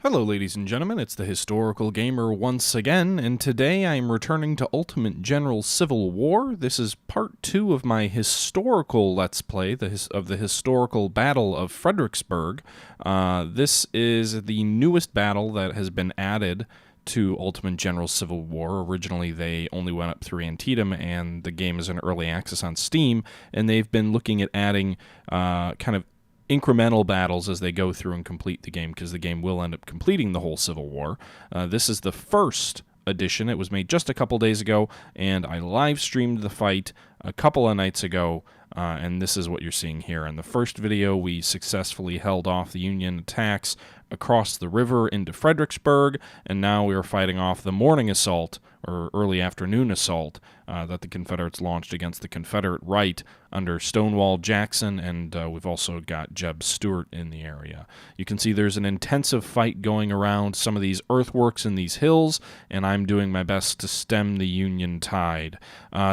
Hello ladies and gentlemen, it's the Historical Gamer once again, and today I'm returning to Ultimate General Civil War. This is part 2 of my historical Let's Play of the historical Battle of Fredericksburg. This is the newest battle that has been added to Ultimate General Civil War. Originally, they only went up through Antietam, and the game is in early access on Steam, and they've been looking at adding kind of incremental battles as they go through and complete the game, because the game will end up completing the whole Civil War. This is the first edition. It was made just a couple days ago, and I live streamed the fight a couple of nights ago, and this is what you're seeing here. In the first video, we successfully held off the Union attacks across the river into Fredericksburg, and now we are fighting off the morning assault, or early afternoon assault, that the Confederates launched against the Confederate right under Stonewall Jackson, and we've also got Jeb Stuart in the area. You can see there's an intensive fight going around some of these earthworks in these hills, and I'm doing my best to stem the Union tide.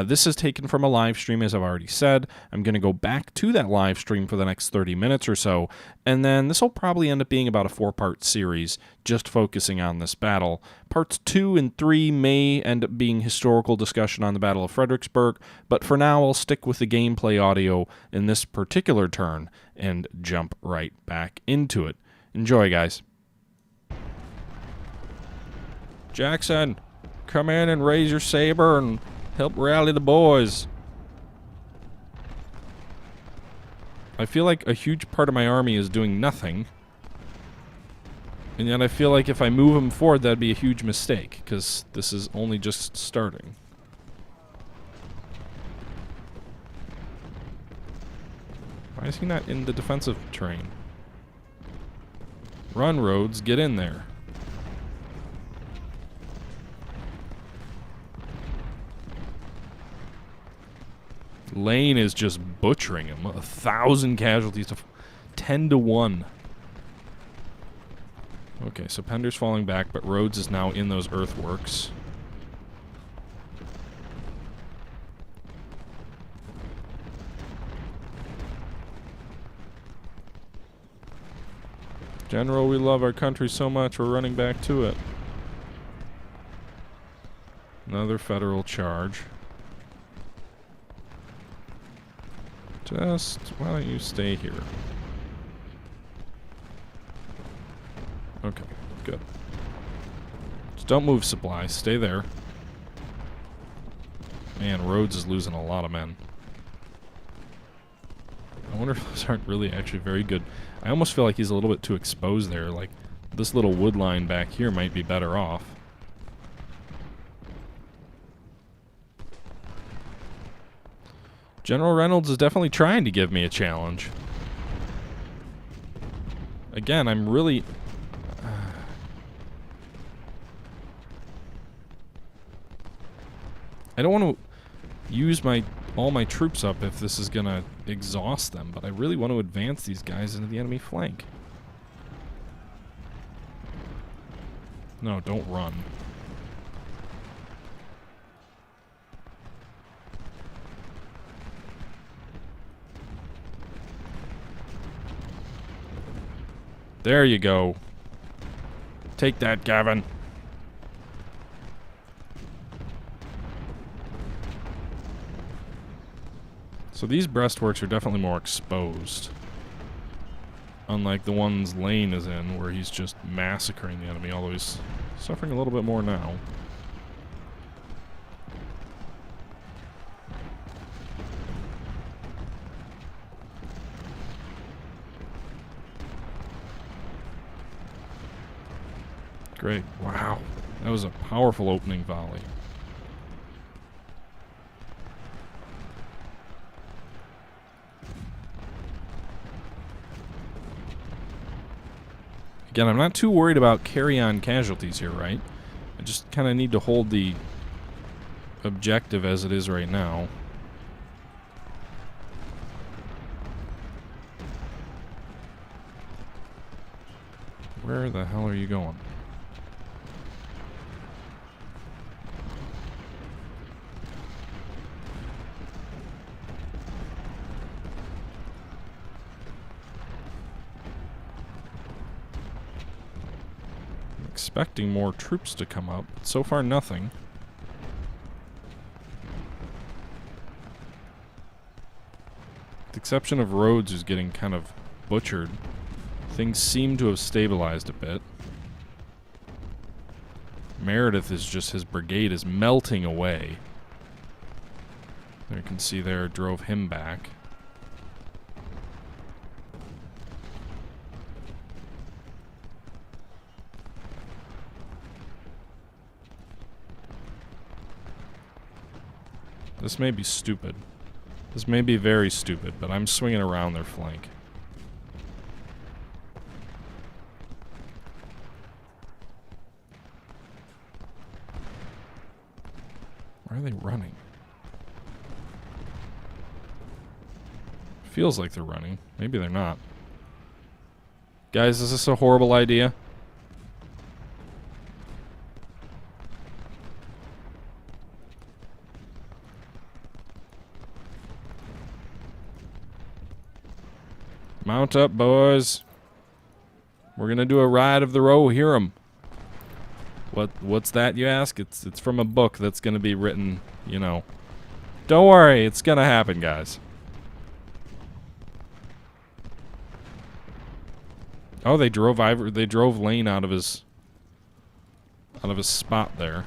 This is taken from a live stream, as I've already said. I'm going to go back to that live stream for the next 30 minutes or so, and then this will probably end up being about a 4-part series, just focusing on this battle. Parts 2 and 3 may end up being historical discussion on the Battle of Fredericksburg, but for now I'll stick with the gameplay audio in this particular turn and jump right back into it. Enjoy, guys. Jackson, come in and raise your saber and help rally the boys. I feel like a huge part of my army is doing nothing, and yet I feel like if I move them forward, that'd be a huge mistake, because this is only just starting. Why is he not in the defensive terrain? Run, Rhodes, get in there. Lane is just butchering him. 1,000 casualties to 10 to 1. Okay, so Pender's falling back, but Rhodes is now in those earthworks. General, we love our country so much, we're running back to it. Another federal charge. Why don't you stay here? Okay, good. Just don't move supplies. Stay there. Man, Rhodes is losing a lot of men. I wonder if those aren't really actually very good. I almost feel like he's a little bit too exposed there. Like, this little wood line back here might be better off. General Reynolds is definitely trying to give me a challenge. Again, I'm really... I don't want to use all my troops up if this is going to exhaust them, but I really want to advance these guys into the enemy flank. No, don't run. There you go. Take that, Gavin. So these breastworks are definitely more exposed. Unlike the ones Lane is in, where he's just massacring the enemy, although he's suffering a little bit more now. Great. Wow. That was a powerful opening volley. Again, I'm not too worried about carry-on casualties here, right? I just kind of need to hold the objective as it is right now. Where the hell are you going? Expecting more troops to come up. So far, nothing. With the exception of Rhodes, who's getting kind of butchered, things seem to have stabilized a bit. Meredith is just, his brigade is melting away. There you can see there, drove him back. This may be stupid. This may be very stupid, but I'm swinging around their flank. Where are they running? Feels like they're running. Maybe they're not. Guys, is this a horrible idea? Mount up, boys. We're gonna do a ride of the row. Hear 'em. What's that, you ask? It's from a book that's gonna be written, you know. Don't worry, it's gonna happen, guys. Oh, they drove Lane out of his spot there.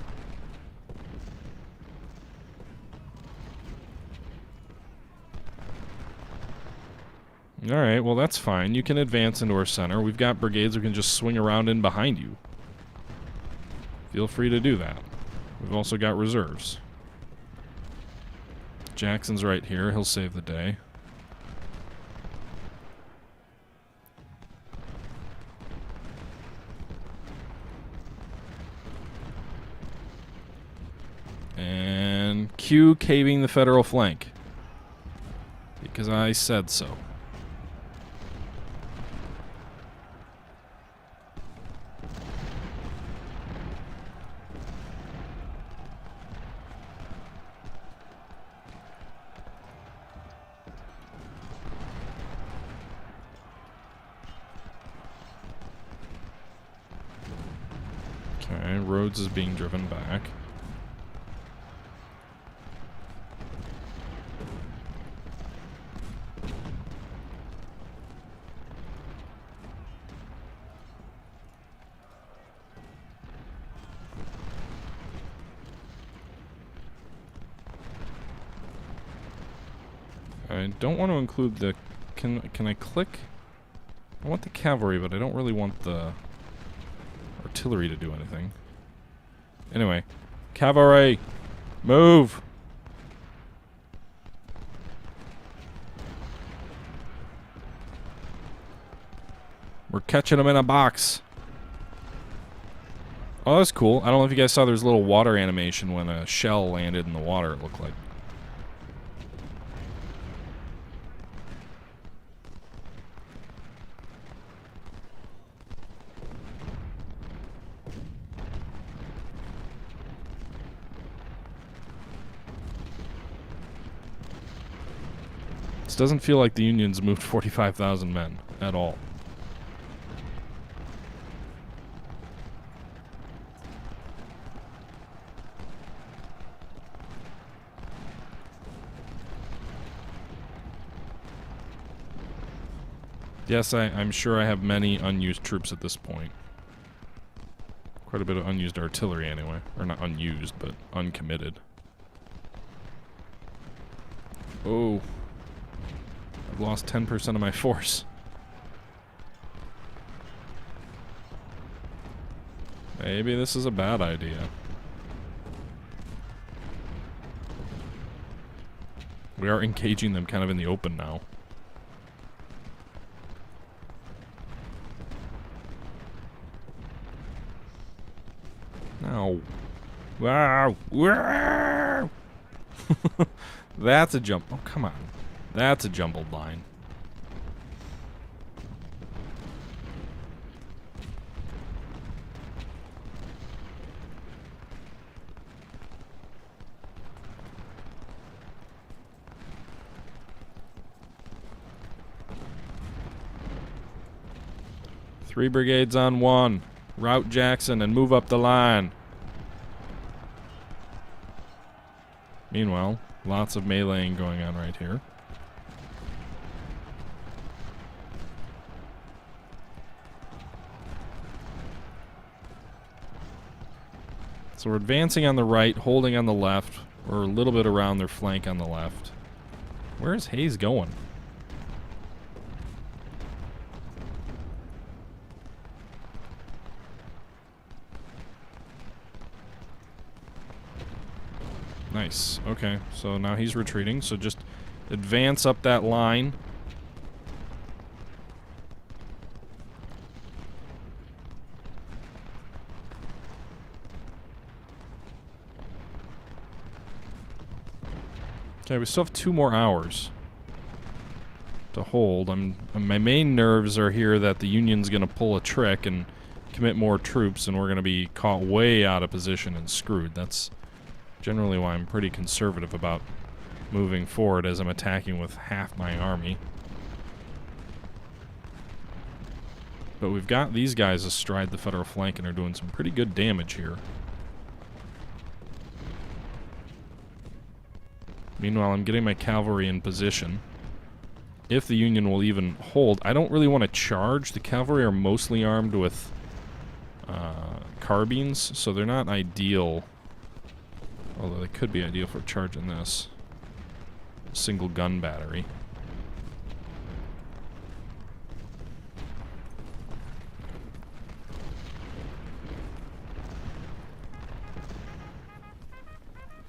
Alright, well that's fine. You can advance into our center. We've got brigades who can just swing around in behind you. Feel free to do that. We've also got reserves. Jackson's right here. He'll save the day. And Q caving the federal flank. Because I said so. Okay, Rhodes is being driven back. I don't want to include the... Can I click? I want the cavalry, but I don't really want the artillery to do anything. Anyway, cavalry, move! We're catching them in a box. Oh, that's cool. I don't know if you guys saw there's a little water animation when a shell landed in the water, it looked like. This doesn't feel like the Union's moved 45,000 men at all. Yes, I'm sure I have many unused troops at this point. Quite a bit of unused artillery anyway. Or not unused, but uncommitted. Oh. I've lost 10% of my force. Maybe this is a bad idea. We are engaging them kind of in the open now. No. Wow. Wow. That's a jump. Oh, come on. That's a jumbled line. Three brigades on one. Rout Jackson and move up the line. Meanwhile, lots of meleeing going on right here. So we're advancing on the right, holding on the left. We're a little bit around their flank on the left. Where is Hayes going? Nice. Okay, so now he's retreating, so just advance up that line. Okay, we still have 2 more hours to hold. My main nerves are here that the Union's going to pull a trick and commit more troops, and we're going to be caught way out of position and screwed. That's generally why I'm pretty conservative about moving forward as I'm attacking with half my army. But we've got these guys astride the Federal flank and are doing some pretty good damage here. Meanwhile, I'm getting my cavalry in position. If the Union will even hold, I don't really want to charge. The cavalry are mostly armed with carbines, so they're not ideal. Although they could be ideal for charging this. Single gun battery.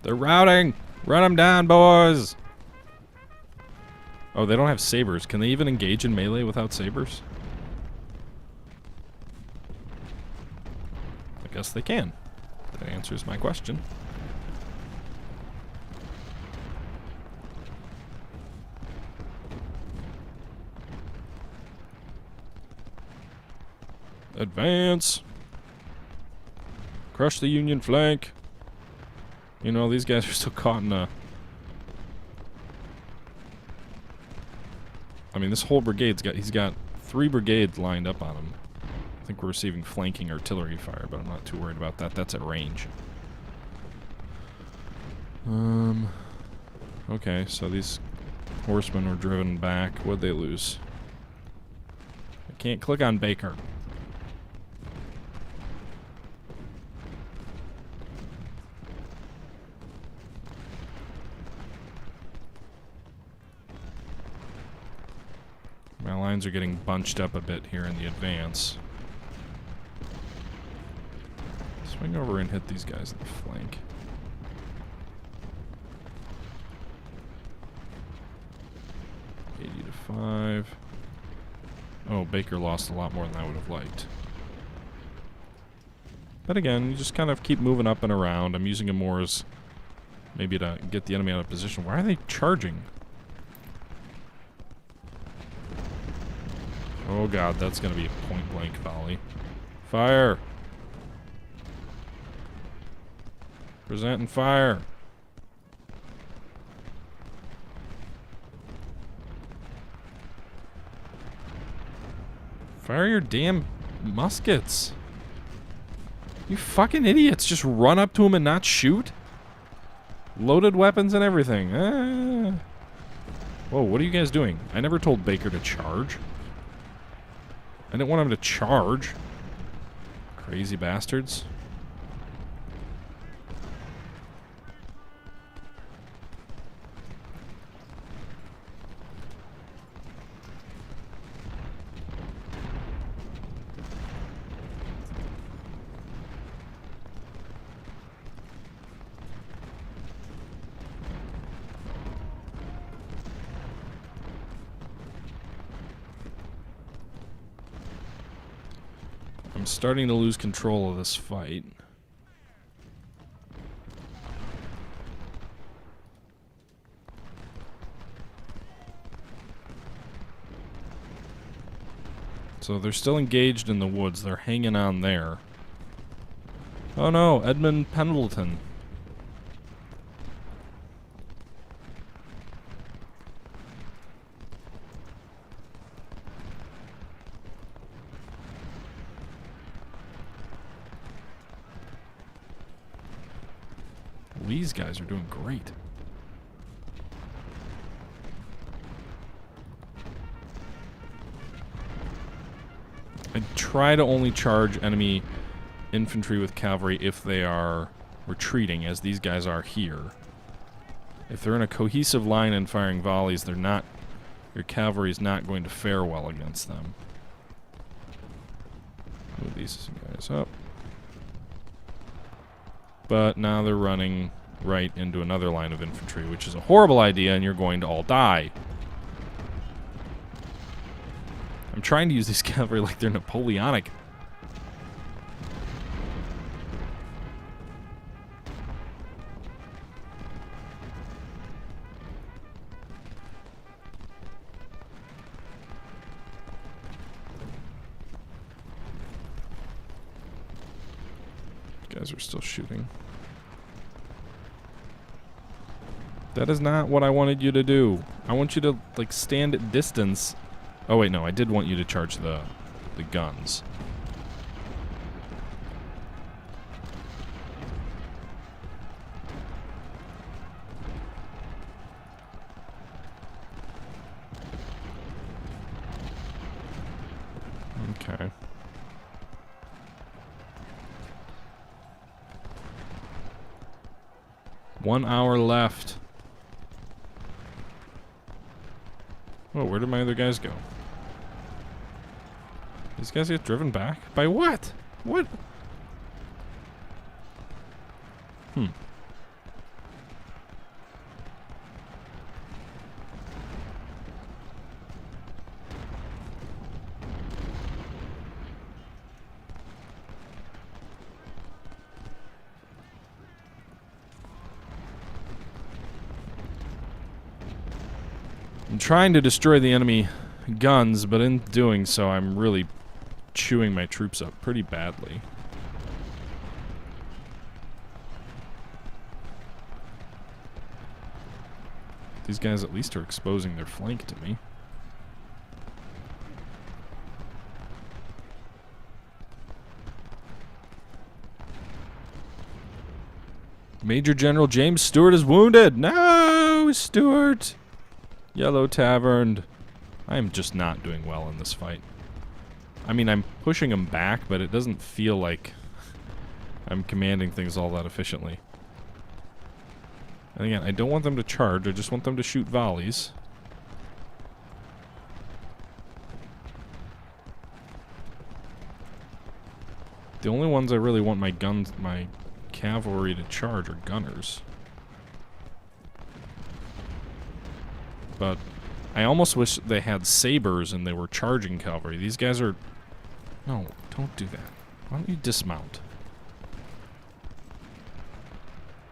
They're routing! Run them down, boys! Oh, they don't have sabers. Can they even engage in melee without sabers? I guess they can. That answers my question. Advance! Crush the Union flank! You know, these guys are still caught in a... I mean, this whole brigade's got... He's got 3 brigades lined up on him. I think we're receiving flanking artillery fire, but I'm not too worried about that. That's at range. Okay, so these horsemen were driven back. What'd they lose? I can't click on Baker. My lines are getting bunched up a bit here in the advance. Swing over and hit these guys in the flank. $80 to $5. Oh, Baker lost a lot more than I would have liked. But again, you just kind of keep moving up and around. I'm using him more as maybe to get the enemy out of position. Why are they charging? Oh god, that's gonna be a point-blank volley. Fire! Present and fire! Fire your damn muskets! You fucking idiots! Just run up to him and not shoot? Loaded weapons and everything. Ah. Whoa, what are you guys doing? I never told Baker to charge. I didn't want him to charge. Crazy bastards. I'm starting to lose control of this fight. So they're still engaged in the woods. They're hanging on there. Oh no, Edmund Pendleton. Lee's guys are doing great. I try to only charge enemy infantry with cavalry if they are retreating, as these guys are here. If they're in a cohesive line and firing volleys, they're not. Your cavalry is not going to fare well against them. Move these guys up. But now they're running right into another line of infantry, which is a horrible idea, and you're going to all die. I'm trying to use these cavalry like they're Napoleonic. Guys are still shooting. That is not what I wanted you to do. I want you to, like, stand at distance. Oh, wait, no. I did want you to charge the guns. Okay. One hour left. Oh, where did my other guys go? These guys get driven back? By what? What? I'm trying to destroy the enemy guns, but in doing so, I'm really chewing my troops up pretty badly. These guys at least are exposing their flank to me. Major General James Stewart is wounded. No, Stewart. Yellow Tavern. I am just not doing well in this fight. I mean, I'm pushing them back, but it doesn't feel like I'm commanding things all that efficiently. And again, I don't want them to charge, I just want them to shoot volleys. The only ones I really want my cavalry to charge are gunners. But I almost wish they had sabers and they were charging cavalry. These guys are... No, don't do that. Why don't you dismount?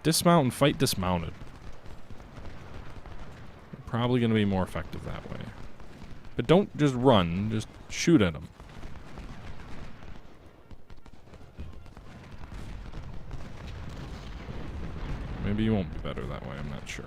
Dismount and fight dismounted. You're probably going to be more effective that way. But don't just run, just shoot at them. Maybe you won't be better that way, I'm not sure.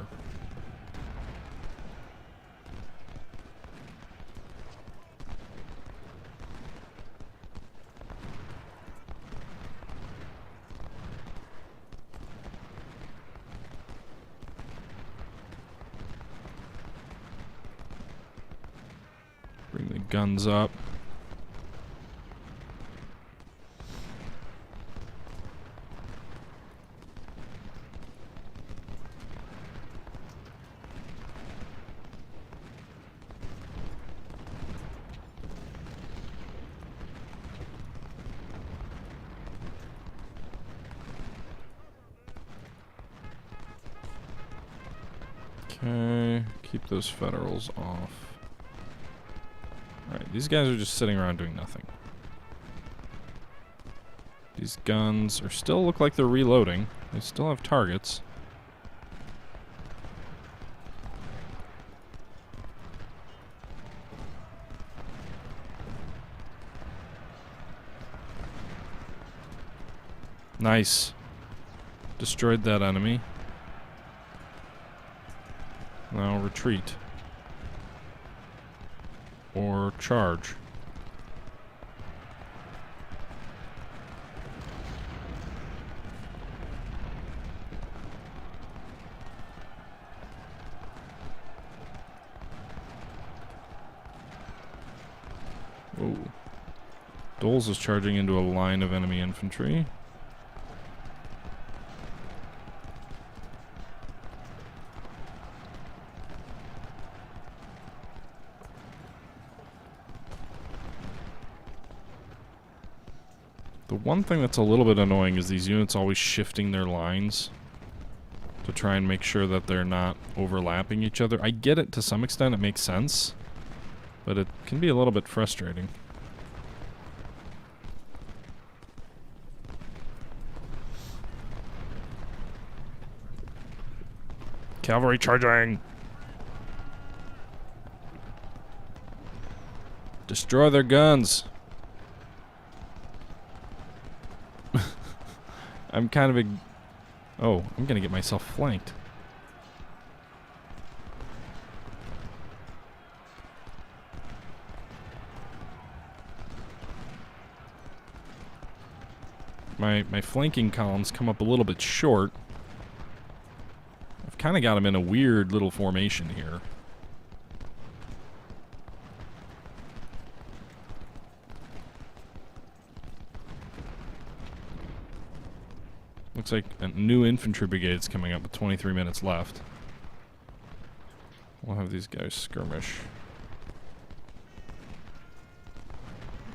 Bring the guns up. Okay, keep those Federals off. Alright, these guys are just sitting around doing nothing. These guns are still look like they're reloading. They still have targets. Nice. Destroyed that enemy. Now retreat. Or charge. Doles is charging into a line of enemy infantry. The one thing that's a little bit annoying is these units always shifting their lines to try and make sure that they're not overlapping each other. I get it to some extent, it makes sense, but it can be a little bit frustrating. Cavalry charging! Destroy their guns! I'm kind of oh, I'm gonna get myself flanked. My flanking columns come up a little bit short. I've kind of got them in a weird little formation here. Looks like a new infantry brigade is coming up with 23 minutes left. We'll have these guys skirmish.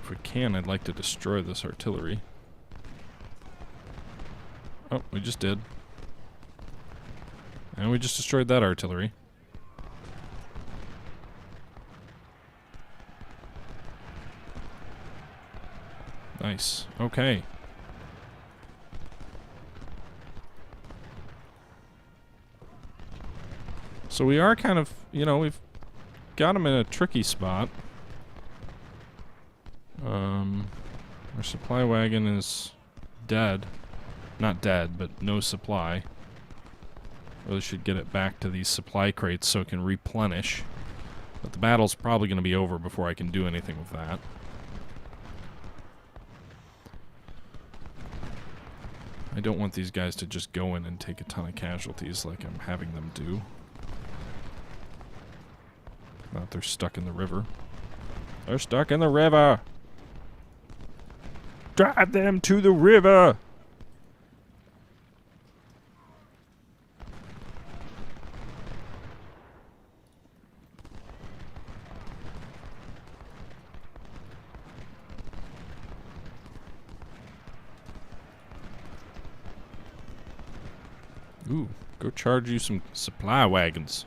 If we can, I'd like to destroy this artillery. Oh, we just did. And we just destroyed that artillery. Nice. Okay. So we are kind of, you know, we've got them in a tricky spot. Our supply wagon is dead. Not dead, but no supply. Really should get it back to these supply crates so it can replenish. But the battle's probably going to be over before I can do anything with that. I don't want these guys to just go in and take a ton of casualties like I'm having them do. Not they're stuck in the river. They're stuck in the river! Drive them to the river! Ooh, go charge you some supply wagons.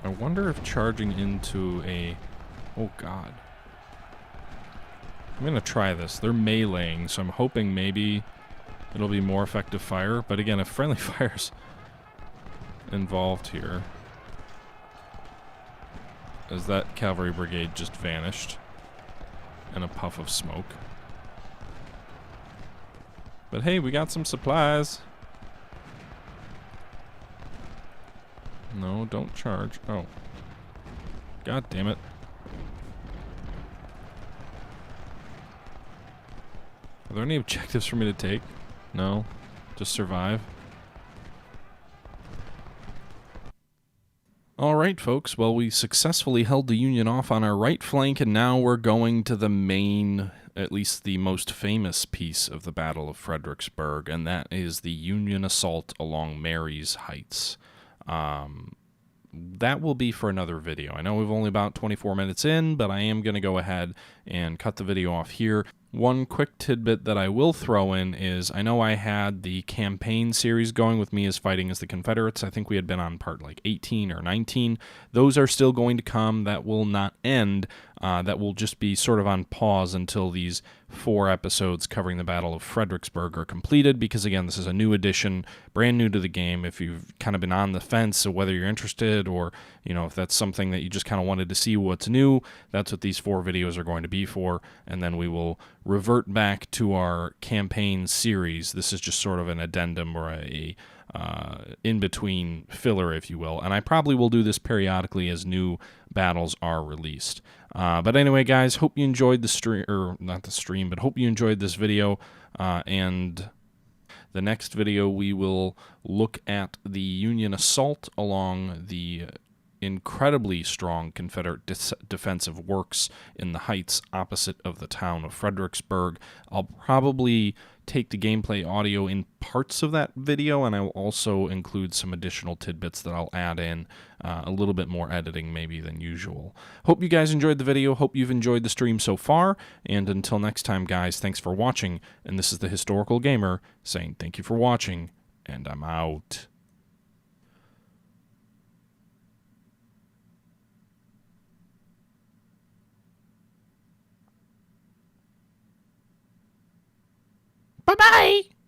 I wonder if charging into a... Oh god. I'm gonna try this. They're meleeing, so I'm hoping maybe it'll be more effective fire. But again, if friendly fire's involved here, as that cavalry brigade just vanished in a puff of smoke. But hey, we got some supplies. No, don't charge. Oh. God damn it. Are there any objectives for me to take? No. Just survive. Alright, folks. Well, we successfully held the Union off on our right flank, and now we're going to the main, at least the most famous piece of the Battle of Fredericksburg, and that is the Union assault along Mary's Heights. That will be for another video. I know we've only about 24 minutes in, but I am going to go ahead and cut the video off here. One quick tidbit that I will throw in is I know I had the campaign series going with me as fighting as the Confederates. I think we had been on part like 18 or 19. Those are still going to come. That will not end. That will just be sort of on pause until these 4 episodes covering the Battle of Fredericksburg are completed, because again, this is a new edition, brand new to the game. If you've kind of been on the fence, so whether you're interested or, you know, if that's something that you just kind of wanted to see what's new, that's what these 4 videos are going to be for, and then we will revert back to our campaign series. This is just sort of an addendum or a in-between filler, if you will. And I probably will do this periodically as new battles are released. But anyway, guys, hope you enjoyed the stream, or not the stream, but hope you enjoyed this video. And the next video, we will look at the Union assault along the incredibly strong Confederate defensive works in the heights opposite of the town of Fredericksburg. I'll probably take the gameplay audio in parts of that video, and I will also include some additional tidbits that I'll add in, a little bit more editing maybe than usual. Hope you guys enjoyed the video. Hope you've enjoyed the stream so far, and until next time, guys, thanks for watching, and this is the Historical Gamer saying thank you for watching, and I'm out. Bye-bye!